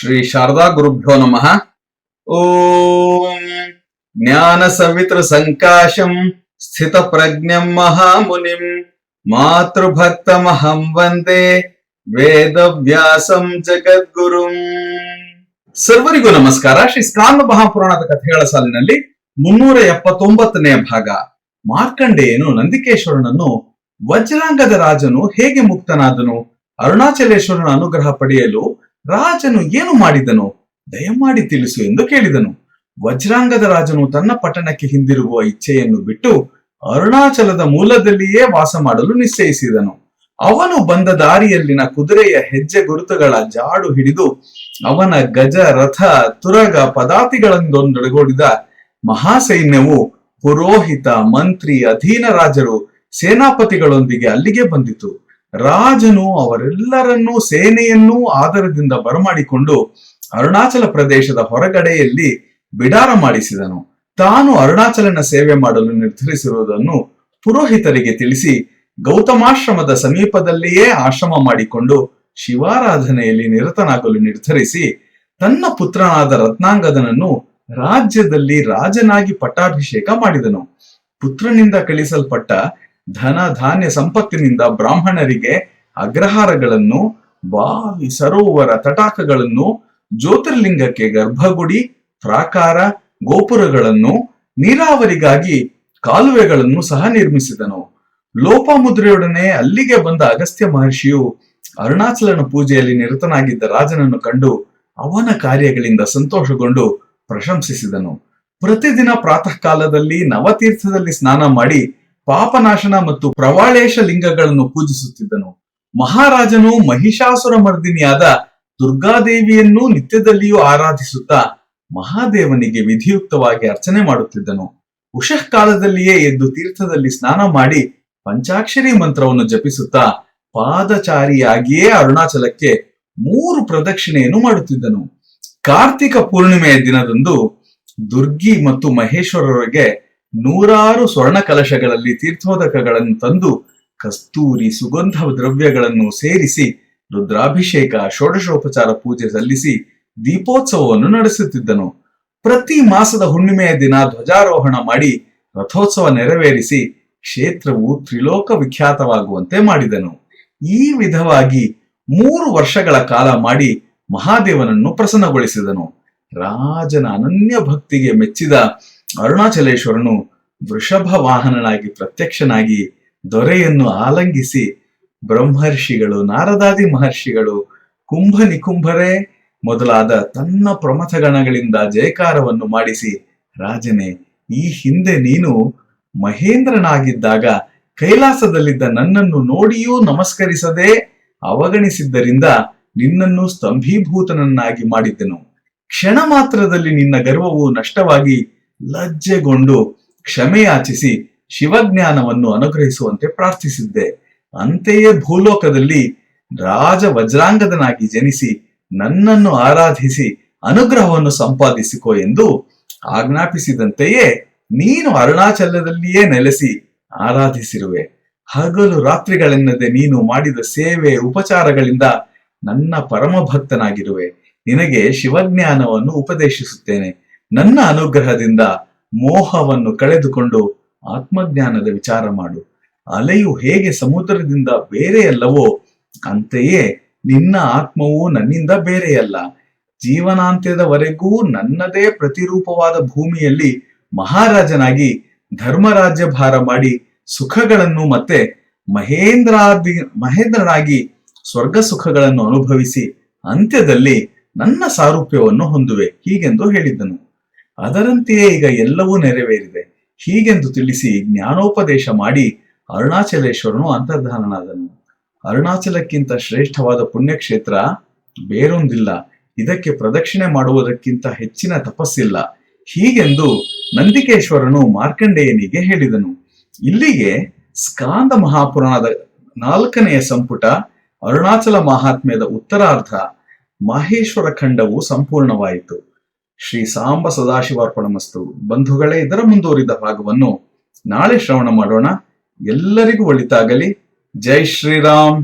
ಶ್ರೀ ಶಾರದಾ ಗುರುಭ್ಯೋ ನಮಃ. ಓಂ ಜ್ಞಾನ ಸವಿತೃ ಸಂಕಾಶಂ ಸ್ಥಿತ ಪ್ರಜ್ಞಂ ಮಹಾಮುನಿಂ ಮಾತೃಭಕ್ತಮಹಂ ವಂದೇ ವೇದವ್ಯಾಸಂ ಜಗದ್ಗುರುಂ. ಸರ್ವರಿಗೂ ನಮಸ್ಕಾರ. ಶ್ರೀ ಸ್ಕಾಂದ ಮಹಾಪುರಾಣದ ಕಥೆಗಳ ಸಾಲಿನಲ್ಲಿ 379ನೇ ಭಾಗ. ಮಾರ್ಕಂಡೇಯನು ನಂದಿಕೇಶ್ವರನನ್ನು ವಜ್ರಾಂಗದ ರಾಜನು ಹೇಗೆ ಮುಕ್ತನಾದನು, ಅರುಣಾಚಲೇಶ್ವರನ ಅನುಗ್ರಹ ಪಡೆಯಲು ರಾಜನು ಏನು ಮಾಡಿದನು, ದಯಮಾಡಿ ತಿಳಿಸು ಎಂದು ಕೇಳಿದನು. ವಜ್ರಾಂಗದ ರಾಜನು ತನ್ನ ಪಟ್ಟಣಕ್ಕೆ ಹಿಂದಿರುಗುವ ಇಚ್ಛೆಯನ್ನು ಬಿಟ್ಟು ಅರುಣಾಚಲದ ಮೂಲದಲ್ಲಿಯೇ ವಾಸ ಮಾಡಲು ನಿಶ್ಚಯಿಸಿದನು. ಅವನು ಬಂದ ದಾರಿಯಲ್ಲಿನ ಕುದುರೆಯ ಹೆಜ್ಜೆ ಗುರುತುಗಳ ಜಾಡು ಹಿಡಿದು ಅವನ ಗಜ, ರಥ, ತುರಗ, ಪದಾತಿಗಳನ್ನೊಡಗೂಡಿದ ಮಹಾಸೈನ್ಯವು ಪುರೋಹಿತ, ಮಂತ್ರಿ, ಅಧೀನ ರಾಜರು, ಸೇನಾಪತಿಗಳೊಂದಿಗೆ ಅಲ್ಲಿಗೆ ಬಂದಿತು. ರಾಜನು ಅವರೆಲ್ಲರನ್ನೂ ಸೇನೆಯನ್ನೂ ಆದರದಿಂದ ಬರಮಾಡಿಕೊಂಡು ಅರುಣಾಚಲ ಪ್ರದೇಶದ ಹೊರಗಡೆಯಲ್ಲಿ ಬಿಡಾರ ಮಾಡಿಸಿದನು. ತಾನು ಅರುಣಾಚಲನ ಸೇವೆ ಮಾಡಲು ನಿರ್ಧರಿಸಿರುವುದನ್ನು ಪುರೋಹಿತರಿಗೆ ತಿಳಿಸಿ ಗೌತಮಾಶ್ರಮದ ಸಮೀಪದಲ್ಲಿಯೇ ಆಶ್ರಮ ಮಾಡಿಕೊಂಡು ಶಿವಾರಾಧನೆಯಲ್ಲಿ ನಿರತನಾಗಲು ನಿರ್ಧರಿಸಿ ತನ್ನ ಪುತ್ರನಾದ ರತ್ನಾಂಗದನನ್ನು ರಾಜ್ಯದಲ್ಲಿ ರಾಜನಾಗಿ ಪಟ್ಟಾಭಿಷೇಕ ಮಾಡಿದನು. ಪುತ್ರನಿಂದ ಕಳಿಸಲ್ಪಟ್ಟ ಧನ ಧಾನ್ಯ ಸಂಪತ್ತಿನಿಂದ ಬ್ರಾಹ್ಮಣರಿಗೆ ಅಗ್ರಹಾರಗಳನ್ನು, ಬಾವಿ, ಸರೋವರ, ತಟಾಕಗಳನ್ನು, ಜ್ಯೋತಿರ್ಲಿಂಗಕ್ಕೆ ಗರ್ಭಗುಡಿ, ಪ್ರಾಕಾರ, ಗೋಪುರಗಳನ್ನು, ನೀರಾವರಿಗಾಗಿ ಕಾಲುವೆಗಳನ್ನು ಸಹ ನಿರ್ಮಿಸಿದನು. ಲೋಪಮುದ್ರೆಯೊಡನೆ ಅಲ್ಲಿಗೆ ಬಂದ ಅಗಸ್ತ್ಯ ಮಹರ್ಷಿಯು ಅರುಣಾಚಲನ ಪೂಜೆಯಲ್ಲಿ ನಿರತನಾಗಿದ್ದ ರಾಜನನ್ನು ಕಂಡು ಅವನ ಕಾರ್ಯಗಳಿಂದ ಸಂತೋಷಗೊಂಡು ಪ್ರಶಂಸಿಸಿದನು. ಪ್ರತಿದಿನ ಪ್ರಾತಃ ಕಾಲದಲ್ಲಿ ನವತೀರ್ಥದಲ್ಲಿ ಸ್ನಾನ ಮಾಡಿ ಪಾಪನಾಶನ ಮತ್ತು ಪ್ರವಾಳೇಶ ಲಿಂಗಗಳನ್ನು ಪೂಜಿಸುತ್ತಿದ್ದನು. ಮಹಾರಾಜನು ಮಹಿಷಾಸುರ ಮರ್ದಿನಿಯಾದ ದುರ್ಗಾದೇವಿಯನ್ನೂ ನಿತ್ಯದಲ್ಲಿಯೂ ಆರಾಧಿಸುತ್ತಾ ಮಹಾದೇವನಿಗೆ ವಿಧಿಯುಕ್ತವಾಗಿ ಅರ್ಚನೆ ಮಾಡುತ್ತಿದ್ದನು. ಉಷಃ ಕಾಲದಲ್ಲಿಯೇ ಎದ್ದು ತೀರ್ಥದಲ್ಲಿ ಸ್ನಾನ ಮಾಡಿ ಪಂಚಾಕ್ಷರಿ ಮಂತ್ರವನ್ನು ಜಪಿಸುತ್ತಾ ಪಾದಚಾರಿಯಾಗಿಯೇ ಅರುಣಾಚಲಕ್ಕೆ 3 ಪ್ರದಕ್ಷಿಣೆಯನ್ನು ಮಾಡುತ್ತಿದ್ದನು. ಕಾರ್ತಿಕ ಪೂರ್ಣಿಮೆಯ ದಿನದಂದು ದುರ್ಗಿ ಮತ್ತು ಮಹೇಶ್ವರರಿಗೆ 100 ಸ್ವರ್ಣ ಕಲಶಗಳಲ್ಲಿ ತೀರ್ಥೋದಕಗಳನ್ನು ತಂದು ಕಸ್ತೂರಿ, ಸುಗಂಧ ದ್ರವ್ಯಗಳನ್ನು ಸೇರಿಸಿ ರುದ್ರಾಭಿಷೇಕ, ಷೋಡಶೋಪಚಾರ ಪೂಜೆ ಸಲ್ಲಿಸಿ ದೀಪೋತ್ಸವವನ್ನು ನಡೆಸುತ್ತಿದ್ದನು. ಪ್ರತಿ ಮಾಸದ ಹುಣ್ಣಿಮೆಯ ದಿನ ಧ್ವಜಾರೋಹಣ ಮಾಡಿ ರಥೋತ್ಸವ ನೆರವೇರಿಸಿ ಕ್ಷೇತ್ರವು ತ್ರಿಲೋಕ ವಿಖ್ಯಾತವಾಗುವಂತೆ ಮಾಡಿದನು. ಈ ವಿಧವಾಗಿ 3 ವರ್ಷಗಳ ಕಾಲ ಮಾಡಿ ಮಹಾದೇವನನ್ನು ಪ್ರಸನ್ನಗೊಳಿಸಿದನು. ರಾಜನ ಅನನ್ಯ ಭಕ್ತಿಗೆ ಮೆಚ್ಚಿದ ಅರುಣಾಚಲೇಶ್ವರನು ವೃಷಭ ವಾಹನನಾಗಿ ಪ್ರತ್ಯಕ್ಷನಾಗಿ ದೊರೆಯನ್ನು ಆಲಂಗಿಸಿ ಬ್ರಹ್ಮರ್ಷಿಗಳು, ನಾರದಾದಿ ಮಹರ್ಷಿಗಳು, ಕುಂಭ ನಿಕುಂಭರೇ ಮೊದಲಾದ ತನ್ನ ಪ್ರಮಥ ಗಣಗಳಿಂದ ಜಯಕಾರವನ್ನು ಮಾಡಿಸಿ, ರಾಜನೇ, ಈ ಹಿಂದೆ ನೀನು ಮಹೇಂದ್ರನಾಗಿದ್ದಾಗ ಕೈಲಾಸದಲ್ಲಿದ್ದ ನನ್ನನ್ನು ನೋಡಿಯೂ ನಮಸ್ಕರಿಸದೆ ಅವಗಣಿಸಿದ್ದರಿಂದ ನಿನ್ನನ್ನು ಸ್ತಂಭೀಭೂತನನ್ನಾಗಿ ಮಾಡಿದ್ದೆನು. ಕ್ಷಣ ಮಾತ್ರದಲ್ಲಿ ನಿನ್ನ ಗರ್ವವು ನಷ್ಟವಾಗಿ ಲಜ್ಜೆಗೊಂಡು ಕ್ಷಮೆಯಾಚಿಸಿ ಶಿವಜ್ಞಾನವನ್ನು ಅನುಗ್ರಹಿಸುವಂತೆ ಪ್ರಾರ್ಥಿಸಿದ್ದೆ. ಅಂತೆಯೇ ಭೂಲೋಕದಲ್ಲಿ ರಾಜ ವಜ್ರಾಂಗದನಾಗಿ ಜನಿಸಿ ನನ್ನನ್ನು ಆರಾಧಿಸಿ ಅನುಗ್ರಹವನ್ನು ಸಂಪಾದಿಸಿಕೋ ಎಂದು ಆಜ್ಞಾಪಿಸಿದಂತೆಯೇ ನೀನು ಅರುಣಾಚಲದಲ್ಲಿಯೇ ನೆಲೆಸಿ ಆರಾಧಿಸಿರುವೆ. ಹಗಲು ರಾತ್ರಿಗಳೆನ್ನದೆ ನೀನು ಮಾಡಿದ ಸೇವೆ ಉಪಚಾರಗಳಿಂದ ನನ್ನ ಪರಮ ಭಕ್ತನಾಗಿರುವೆ. ನಿನಗೆ ಶಿವಜ್ಞಾನವನ್ನು ಉಪದೇಶಿಸುತ್ತೇನೆ. ನನ್ನ ಅನುಗ್ರಹದಿಂದ ಮೋಹವನ್ನು ಕಳೆದುಕೊಂಡು ಆತ್ಮಜ್ಞಾನದ ವಿಚಾರ ಮಾಡು. ಅಲೆಯು ಹೇಗೆ ಸಮುದ್ರದಿಂದ ಬೇರೆಯಲ್ಲವೋ ಅಂತೆಯೇ ನಿನ್ನ ಆತ್ಮವು ನನ್ನಿಂದ ಬೇರೆಯಲ್ಲ. ಜೀವನಾಂತ್ಯದವರೆಗೂ ನನ್ನದೇ ಪ್ರತಿರೂಪವಾದ ಭೂಮಿಯಲ್ಲಿ ಮಹಾರಾಜನಾಗಿ ಧರ್ಮರಾಜ್ಯ ಭಾರ ಮಾಡಿ ಸುಖಗಳನ್ನು ಮತ್ತೆ ಮಹೇಂದ್ರನಾಗಿ ಸ್ವರ್ಗ ಸುಖಗಳನ್ನು ಅನುಭವಿಸಿ ಅಂತ್ಯದಲ್ಲಿ ನನ್ನ ಸಾರೂಪ್ಯವನ್ನು ಹೊಂದುವೆ, ಹೀಗೆಂದು ಹೇಳಿದ್ದನು. ಅದರಂತೆಯೇ ಈಗ ಎಲ್ಲವೂ ನೆರವೇರಿದೆ ಹೀಗೆಂದು ತಿಳಿಸಿ ಜ್ಞಾನೋಪದೇಶ ಮಾಡಿ ಅರುಣಾಚಲೇಶ್ವರನು ಅಂತರ್ಧಾನನಾದನು. ಅರುಣಾಚಲಕ್ಕಿಂತ ಶ್ರೇಷ್ಠವಾದ ಪುಣ್ಯಕ್ಷೇತ್ರ ಬೇರೊಂದಿಲ್ಲ. ಇದಕ್ಕೆ ಪ್ರದಕ್ಷಿಣೆ ಮಾಡುವುದಕ್ಕಿಂತ ಹೆಚ್ಚಿನ ತಪಸ್ಸಿಲ್ಲ, ಹೀಗೆಂದು ನಂದಿಕೇಶ್ವರನು ಮಾರ್ಕಂಡೇಯನಿಗೆ ಹೇಳಿದನು. ಇಲ್ಲಿಗೆ ಸ್ಕಾಂದ ಮಹಾಪುರಾಣದ 4ನೆಯ ಸಂಪುಟ ಅರುಣಾಚಲ ಮಹಾತ್ಮ್ಯದ ಉತ್ತರಾರ್ಧ ಮಹೇಶ್ವರ ಖಂಡವು ಸಂಪೂರ್ಣವಾಯಿತು. ಶ್ರೀ ಸಾಂಬ ಸದಾಶಿವಾರ್ಪಣಮಸ್ತು. ಬಂಧುಗಳೇ, ಇದರ ಮುಂದುವರಿದ ಭಾಗವನ್ನು ನಾಳೆ ಶ್ರವಣ ಮಾಡೋಣ. ಎಲ್ಲರಿಗೂ ಒಳಿತಾಗಲಿ. ಜೈ ಶ್ರೀರಾಮ್.